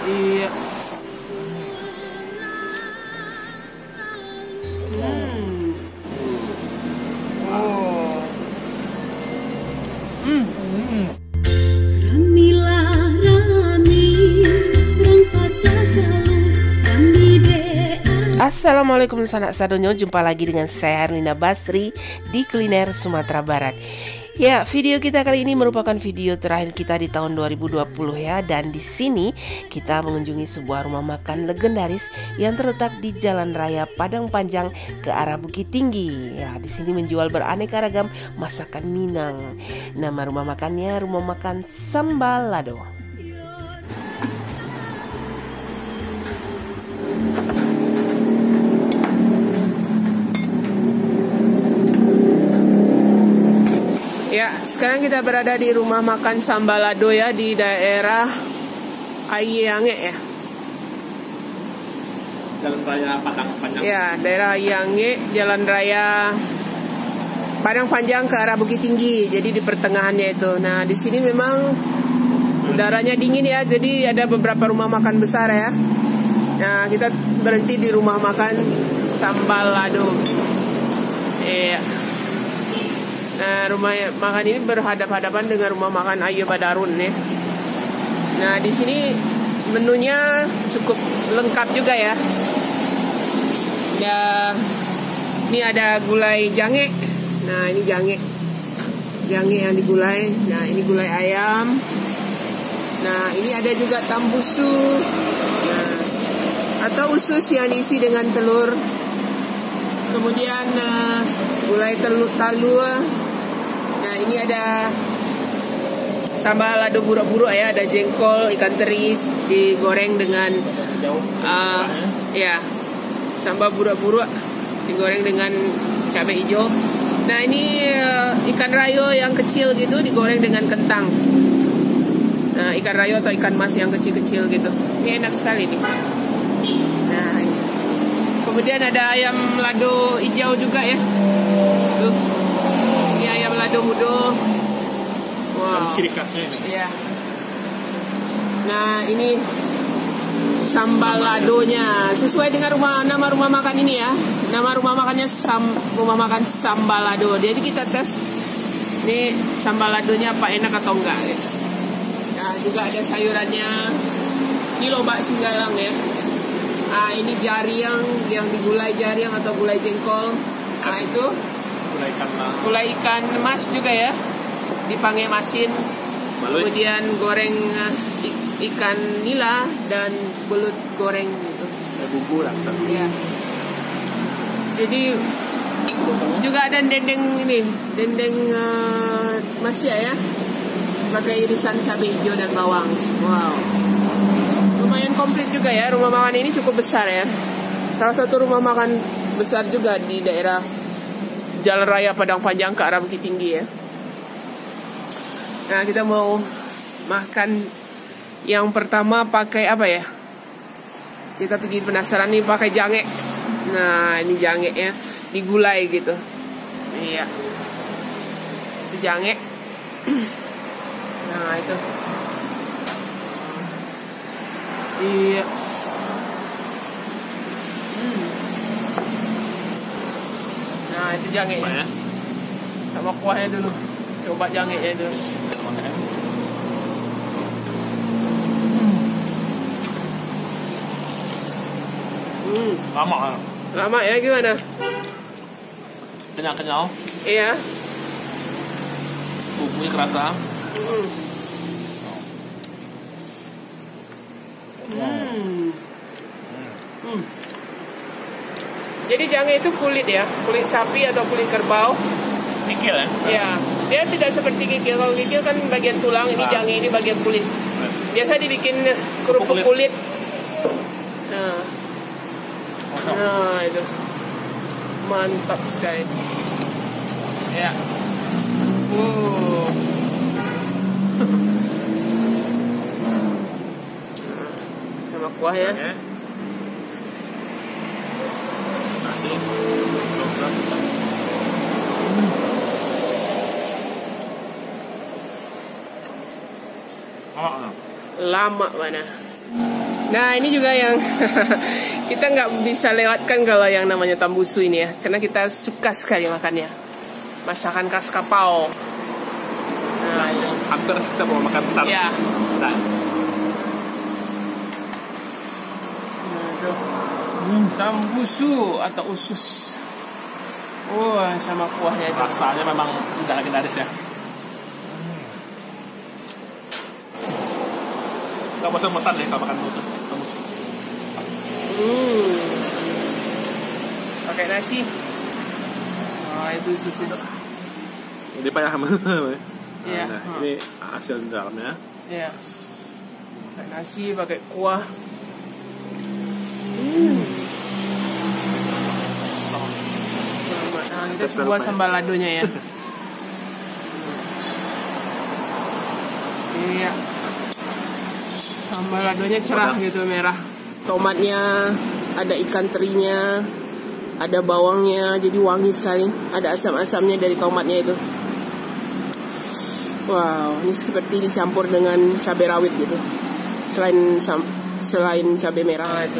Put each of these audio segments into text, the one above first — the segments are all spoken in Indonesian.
Iya. Oh. Assalamualaikum sanak sadonyo, jumpa lagi dengan saya Herlina Basri di Kuliner Sumatera Barat. Ya, video kita kali ini merupakan video terakhir kita di tahun 2020 ya. Dan di sini kita mengunjungi sebuah rumah makan legendaris yang terletak di Jalan Raya Padang Panjang ke arah Bukit Tinggi. Ya, di sini menjual beraneka ragam masakan Minang. Nama rumah makannya Rumah Makan Sambalado. Ya, sekarang kita berada di Rumah Makan Sambalado ya, di daerah Ayange ya. Jalan Raya Padang Panjang. Ya, daerah Ayange, Jalan Raya Padang Panjang ke arah Bukit Tinggi. Jadi di pertengahannya itu. Nah, di sini memang udaranya dingin ya, jadi ada beberapa rumah makan besar ya. Nah, kita berhenti di Rumah Makan Sambalado. Iya. Nah, rumah makan ini berhadap-hadapan dengan rumah makan Ayo Badarun ya. Nah, di sini menunya cukup lengkap juga ya. Ya, ini ada gulai jange. Nah, ini jange yang digulai. Nah, ini gulai ayam. Nah, ini ada juga tambusu. Nah, atau usus yang diisi dengan telur. Kemudian gulai talua. Nah, ini ada sambal lado buruk-buruk ya, ada jengkol, ikan teris digoreng dengan ya, sambal buruk-buruk digoreng dengan cabai hijau. Nah, ini ikan rayo yang kecil gitu digoreng dengan kentang. Nah, ikan rayo atau ikan mas yang kecil-kecil gitu. Ini enak sekali nih. Nah, kemudian ada ayam lado hijau juga ya. Tuh. Ini ayam lado mudo. Wow. Ciri khasnya ini. Iya. Nah, ini sambal ladonya sesuai dengan nama rumah makan ini ya. Nama rumah makannya Rumah Makan Sambalado. Jadi kita tes ini sambal ladonya apa enak atau enggak guys. Nah, juga ada sayurannya. Ini lobak singgalang ya. Nah, ini jariang yang digulai jariang atau gulai jengkol. Nah, itu gulai ikan mas juga ya, dipanggil masin. Kemudian goreng ikan nila dan belut goreng gitu. Bumbu lah. Ya. Jadi juga ada dendeng ini, dendeng masya ya, pakai irisan cabai hijau dan bawang. Wow. Lumayan komplit juga ya, rumah makan ini cukup besar ya. Salah satu rumah makan besar juga di daerah Jalan Raya Padang Panjang ke arah Bukit Tinggi ya. Nah, kita mau makan yang pertama pakai apa ya? Kita pergi penasaran nih pakai jange. Nah, ini jange ya, digulai gitu. Iya. Itu jange. Nah, itu. Iya. Nah, itu jange ya. Sama kuahnya dulu. Coba jange ya dulu. Lama ya, gimana? Kenyal. Iya. Bumbunya kerasa. Jadi jange itu kulit ya, kulit sapi atau kulit kerbau. Kikil ya? Ya, dia tidak seperti kikil. Kalau kikil kan bagian tulang, ini jange ini bagian kulit. Biasa dibikin kerupuk kulit. Nah, itu mantap sekali. Ya. Sama kuah ya. Nasi. Lama mana? Nah ini juga yang kita nggak bisa lewatkan kalau yang namanya tambusu ini ya, karena kita suka sekali makannya. Masakan khas Kapau. Nah, hampir setiap mau makan sate. Ya. Nah. Tambusu atau usus. Wah, sama kuahnya itu. Rasanya memang udah legendaris ya. Gak bosan-bosan deh kalau makan usus. Pakai nasi. Oh, itu usus itu. Ini payah Iya. Nah, ini hasil di dalamnya. Iya. Pakai nasi, pakai kuah. Nah, kita coba sambal ladonya ya. Iya. Sambal ladonya cerah gitu, merah. Tomatnya, ada ikan terinya, ada bawangnya, jadi wangi sekali. Ada asam-asamnya dari tomatnya itu. Wow, ini seperti dicampur dengan cabai rawit gitu. Selain cabai merah itu.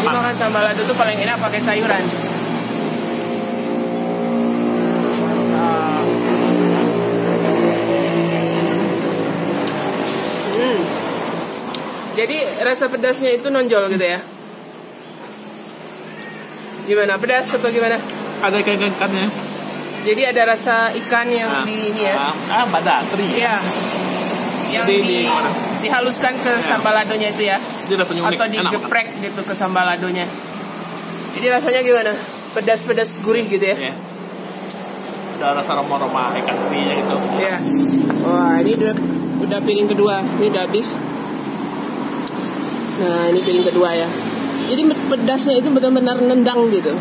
Jadi makan sambal lado tuh paling enak pakai sayuran. Jadi rasa pedasnya itu nonjol gitu ya. Gimana, pedas atau gimana? Ada ikan-ikannya. Jadi ada rasa ikan yang di ini ya. Badatri ya. Yang dihaluskan ke sambal ladonya itu ya. Jadi rasanya unik, atau digeprek gitu ke sambal ladonya. Jadi rasanya gimana? Pedas-pedas gurih gitu ya. Iya. Ada rasa aroma-aroma ikan terinya gitu. Iya. Wah, ini udah piring kedua. Ini udah habis. Nah, ini piring kedua ya. Jadi pedasnya itu benar-benar nendang gitu.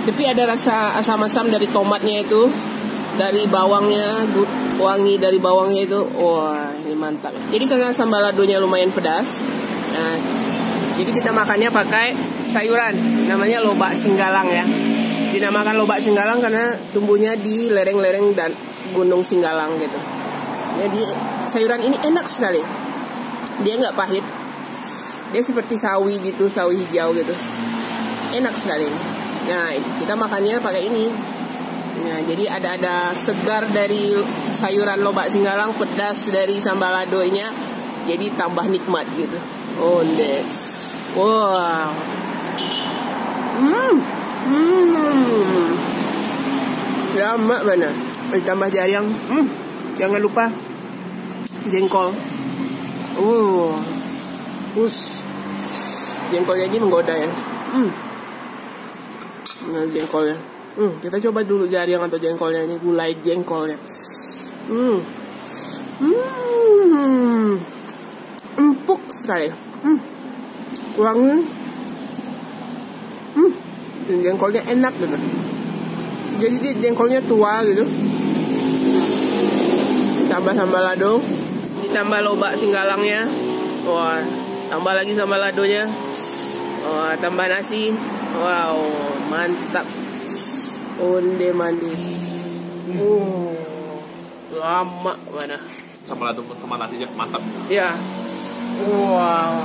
Tapi ada rasa asam-asam dari tomatnya itu, dari bawangnya, wangi dari bawangnya itu. Wah, ini mantap. Jadi karena sambal ladonya lumayan pedas. Nah, jadi kita makannya pakai sayuran. Namanya lobak singgalang ya. Dinamakan lobak singgalang karena tumbuhnya di lereng-lereng dan gunung Singgalang gitu. Jadi sayuran ini enak sekali. Dia nggak pahit. Dia seperti sawi gitu, sawi hijau gitu. Enak sekali. Nah, kita makannya pakai ini. Nah, jadi ada segar dari sayuran lobak singgalang, pedas dari sambal ladonya, jadi tambah nikmat gitu. Oh, wow. Lama benar. Ditambah jaring. Jangan lupa jengkol. Jengkolnya ini menggoda ya. Nah, jengkolnya. Kita coba dulu jaring atau jengkolnya ini, gulai jengkolnya. Empuk sekali. Wangi. Jengkolnya enak gitu. Jadi dia jengkolnya tua gitu. Tambah sambal lado, ditambah lobak singgalangnya. Wah, tambah lagi sambal ladonya. Wah, tambah nasi. Wow, mantap. Onde mandi. Lama mana. Sambal lado sama nasi mantap. Ya. Wow.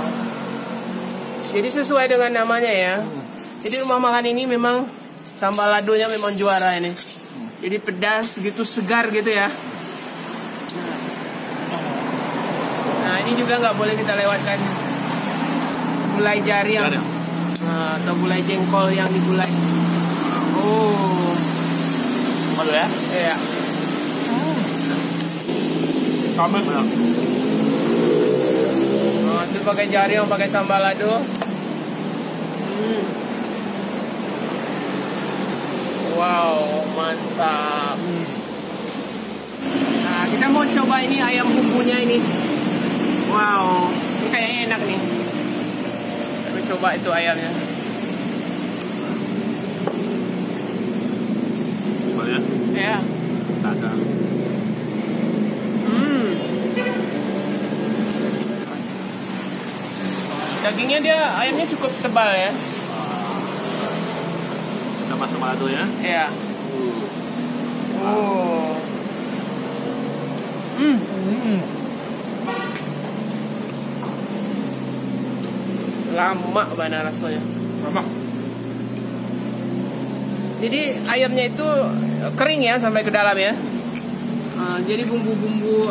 Jadi sesuai dengan namanya ya. Jadi rumah makan ini memang sambal ladonya memang juara ini. Jadi pedas gitu, segar gitu ya. Nah, ini juga nggak boleh kita lewatkan. Gulai jaring. Nah, atau gulai jengkol yang digulai. Malu ya? Iya. Kamen benar. Nah, itu pakai jaring, pakai sambal lado. Wow, mantap. Nah, kita mau coba ini ayam bumbunya ini. Wow, ini kayaknya enak nih. Kita coba itu ayamnya. Gimana? Ya. Ada. Dagingnya dia, ayamnya cukup tebal ya. Sama sambal lado ya? Iya. Lama banget rasanya. Lama. Jadi ayamnya itu kering ya sampai ke dalam ya. Jadi bumbu-bumbu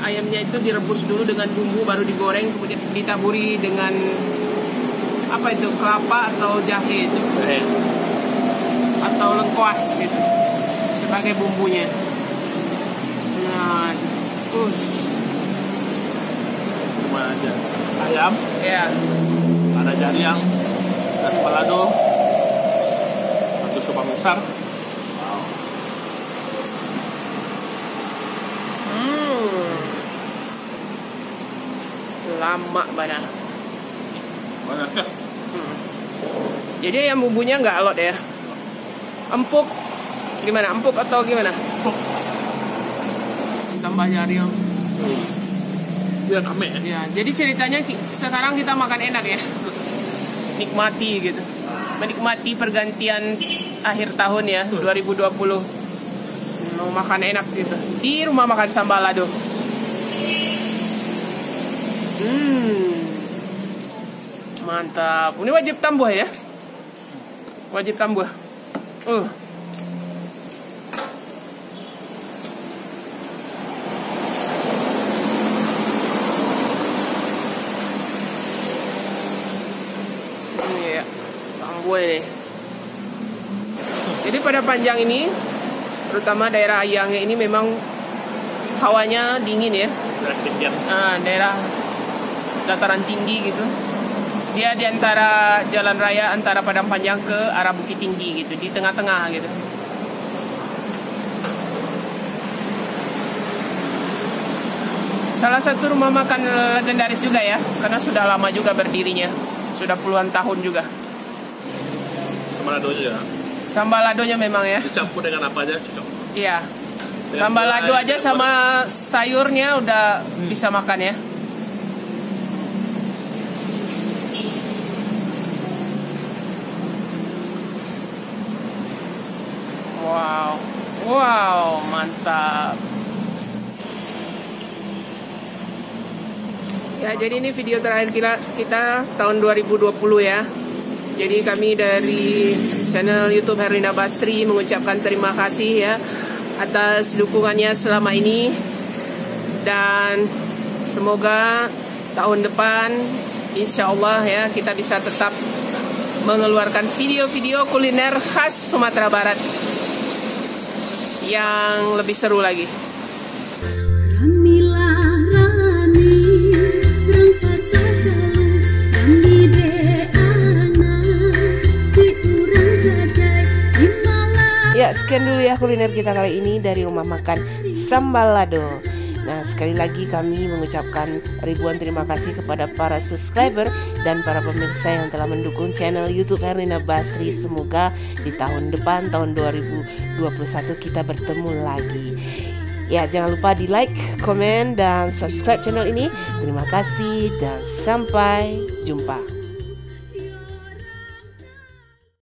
ayamnya itu direbus dulu dengan bumbu, baru digoreng, kemudian ditaburi dengan apa itu, kelapa atau jahe itu, atau lengkuas gitu sebagai bumbunya. Nah, cuma aja ayam, ya, ada jariang, dan balado, satu sopa besar. Lama banget. Banyak ya. Jadi yang bumbunya nggak alot ya. Empuk. Gimana? Empuk atau gimana? Empuk. Tambah jariang. Biar rame ya. Ya, jadi ceritanya sekarang kita makan enak ya. Nikmati gitu. Menikmati pergantian akhir tahun ya, 2020. Mau makan enak gitu. Di rumah makan Sambalado. Mantap. Ini wajib tambah ya. Wajib tambah. Ini ya, tambah ini. Jadi pada panjang ini, terutama daerah Ayangnya ini memang hawanya dingin ya. Daerah dataran tinggi gitu. Dia di antara jalan raya antara Padang Panjang ke arah Bukit Tinggi gitu, di tengah-tengah gitu. Salah satu rumah makan legendaris juga ya, karena sudah lama juga berdirinya, sudah puluhan tahun juga. Sambaladonya ya. Sambaladonya memang ya. Dicampur dengan apa aja cocok. Iya. Sambalado aja sama sayurnya udah bisa makan ya. Wow, mantap. Ya, jadi ini video terakhir kita tahun 2020 ya. Jadi kami dari channel YouTube Herlina Basri mengucapkan terima kasih ya atas dukungannya selama ini, dan semoga tahun depan insya Allah ya kita bisa tetap mengeluarkan video-video kuliner khas Sumatera Barat yang lebih seru lagi. Ya, sekian dulu ya kuliner kita kali ini dari rumah makan Sambalado. Nah, sekali lagi kami mengucapkan ribuan terima kasih kepada para subscriber dan para pemirsa yang telah mendukung channel YouTube Herlina Basri. Semoga di tahun depan, tahun 2021 kita bertemu lagi. Ya, jangan lupa di like, komen, dan subscribe channel ini. Terima kasih dan sampai jumpa.